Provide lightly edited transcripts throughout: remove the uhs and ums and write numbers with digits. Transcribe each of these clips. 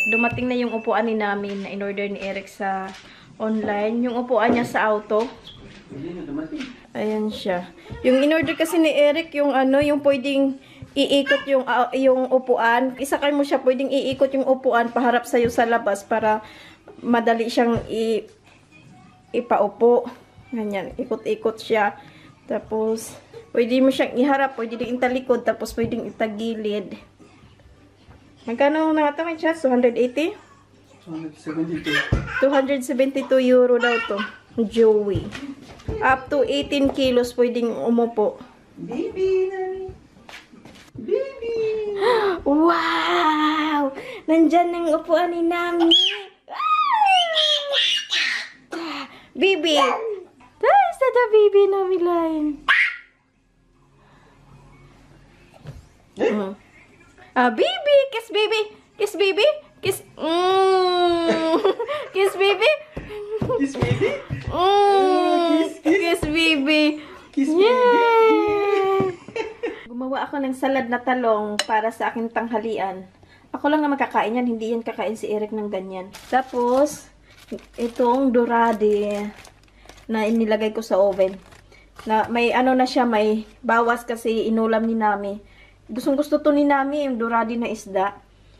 dumating na yung upuan ni namin na in-order ni Eric sa online. Yung upuan niya sa auto. Ayan siya. Yung in-order kasi ni Eric, yung ano, yung pwedeng iikot yung upuan. Isakay mo siya, pwedeng iikot yung upuan paharap sa'yo sa labas para madali siyang ipaupo. Ganyan, ikot-ikot siya. Tapos, pwede mo siyang iharap, pwede din italikod, tapos pwedeng itagilid. Magkano na nga ito, Chats? 280? 272. 272 euro daw to. Joey. Up to 18 kilos pwedeng umupo. Baby, nani. Baby. Wow! Nandyan ang upuan ni Nami. Bibi. That is the baby Nami line. Baby. Kiss baby. Kiss baby. Kiss. Kiss baby. Kiss baby. Kiss baby. Kiss Yay! Gumawa ako ng salad na talong para sa aking tanghalian. Ako lang na makakain yan. Hindi yan kakain si Eric ng ganyan. Tapos, itong dorade na inilagay ko sa oven. Na may ano na siya, may bawas kasi inulam ni Nami. Gustong-gusto to ni Nami, yung dorade na isda.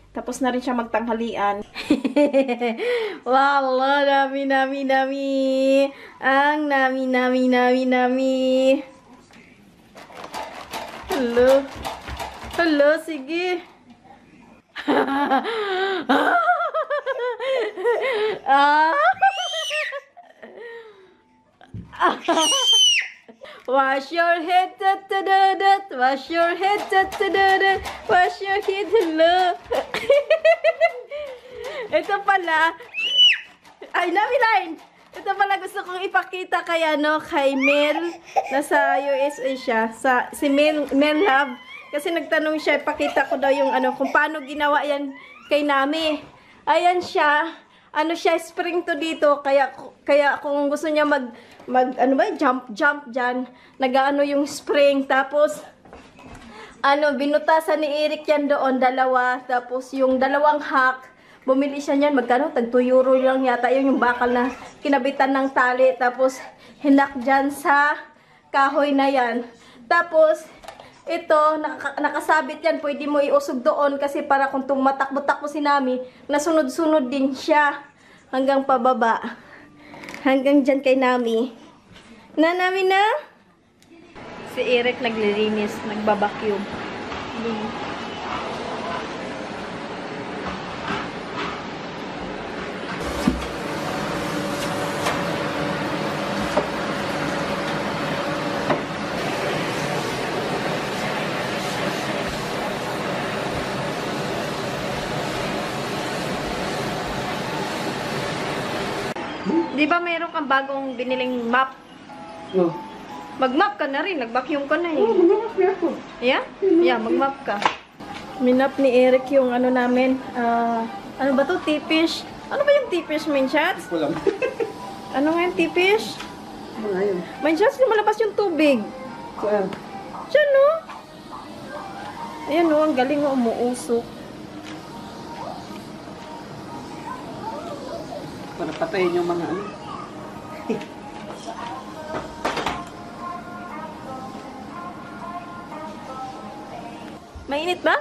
Tapos na rin siya magtanghalian. Wow, Nami. Ang Nami. Hello, sige. Wash your head, wash your head, wash your head, hello. Ito pala, ay, Nami. Ito pala gusto kong ipakita kay, kay Mel, nasa USA siya, si Mel Love. Kasi nagtanong siya, ipakita ko daw yung kung paano ginawa yan kay Nami. Ayan siya, spring to dito, kaya kung gusto niya jump dyan, nag-ano yung spring, tapos, binutasan ni Eric yan doon, dalawa, tapos yung dalawang hack, bumili siya niyan, magkano? Tag 2 euro lang yata, yun yung bakal na kinabitan ng tali, tapos, hinak dyan sa kahoy na yan. Tapos, ito, nakasabit yan, pwede mo iusog doon, kasi para kung tumatakbo-takbo si Nami, nasunod-sunod din siya, hanggang pababa. Hanggang dyan kay Nami. Nami na? Si Eric naglilinis, nagbabacuum. Di ba mayroon kang bagong biniling map? Oh. Mag-map ka na rin. Nag-vacuum ka na eh. Oh, mag-map ako. Yeah? Yeah, mag-map ka. Minap ni Eric yung namin. Ano ba to? T-fish? Ano ba yung T-fish, main shots? Wala. Ano nga yung T-fish? Ano nga yun? Main shots, lumalabas yung tubig. Saan? Diyan, no? Ayan, no? Ang galing mo umuusok. Para patayin yung mga Mainit ba?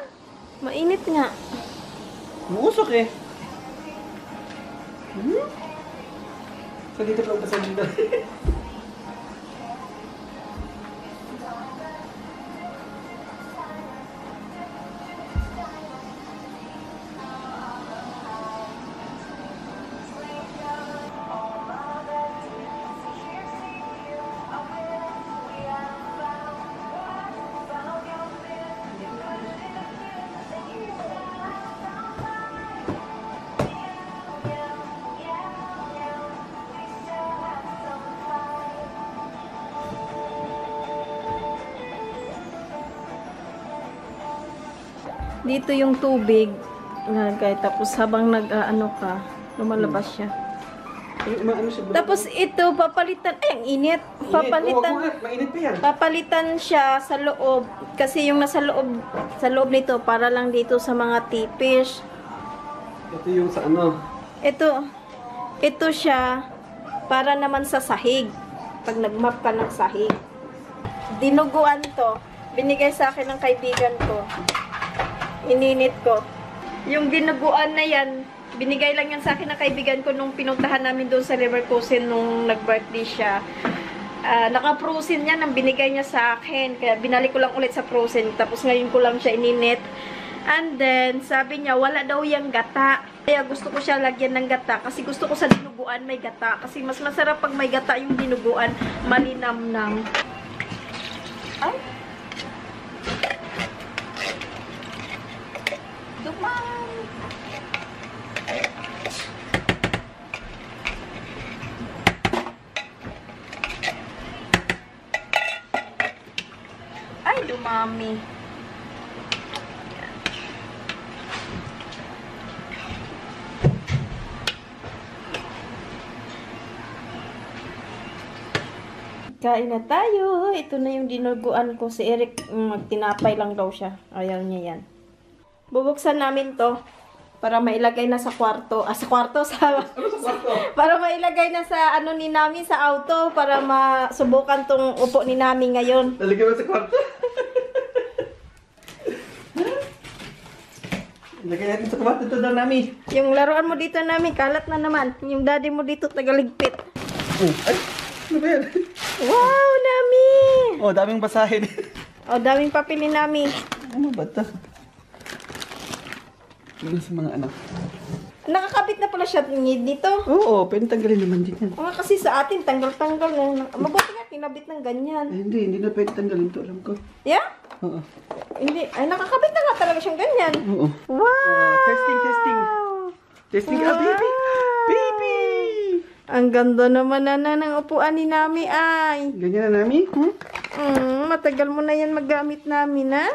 Mainit nga. Muusok eh. Sa dito lang pa sa dito. Dito yung tubig. Tapos habang nag-ano ka, lumalabas siya. Ano siya? Tapos ito, papalitan. Ay, ang init. Papalitan. Mainit pa yan. Papalitan siya sa loob. Kasi yung nasa loob nito, para lang dito sa mga T-fish. Ito yung sa ano. Ito siya para naman sa sahig. Pag nagmap ka ng sahig. Dinuguan to. Binigay sa akin ng kaibigan ko. Ininit ko. Yung dinuguan na yan, binigay lang yan sa akin ng kaibigan ko nung pinuntahan namin doon sa Leverkusen nung nag-birthday siya. Naka-frozen yan ang binigay niya sa akin. Kaya binalik ko lang ulit sa frozen. Tapos ngayon ko lang siya ininit. And then, sabi niya, wala daw yung gata. Kaya gusto ko siya lagyan ng gata. Kasi gusto ko sa dinuguan may gata. Kasi mas masarap pag may gata yung dinuguan. Malinamnam. Ay. Duman. Ay, dumami. Kain na tayo. Ito na yung dinuguan ko. Si Eric, magtinapay lang daw siya. Ayaw niya yan. Bubuksan namin to para mailagay na sa kwarto. Sa kwarto? Para mailagay na sa ano ni Nami sa auto para masubukan tong upo ni Nami ngayon. Lalagay mo sa kwarto. Lagay natin sa kwarto ito daw, Nami. Yung laruan mo dito, Nami, kalat na naman. Yung daddy mo dito, tagaligpit. Ay, ano ba yan? Wow, Nami! Oh, daming basahin. Daming papel ni Nami. Ano ba ito? Ano sa mga anak? Nakakabit na pala siya dito. Oo, pwede tanggalin naman din yan. Kasi sa atin, tanggal-tanggal na. Mabuti nga, kinabit ng ganyan. Ay, hindi na pwede tanggalin to, alam ko. Yeah? Oo. Hindi. Ay, nakakabit na nga talaga siyang ganyan. Oo. Wow! Testing. Testing, Wow! baby! Baby! Ang ganda naman ng upuan ni Nami ay. Ganyan na, Nami? Matagal mo na yan maggamit namin, ha?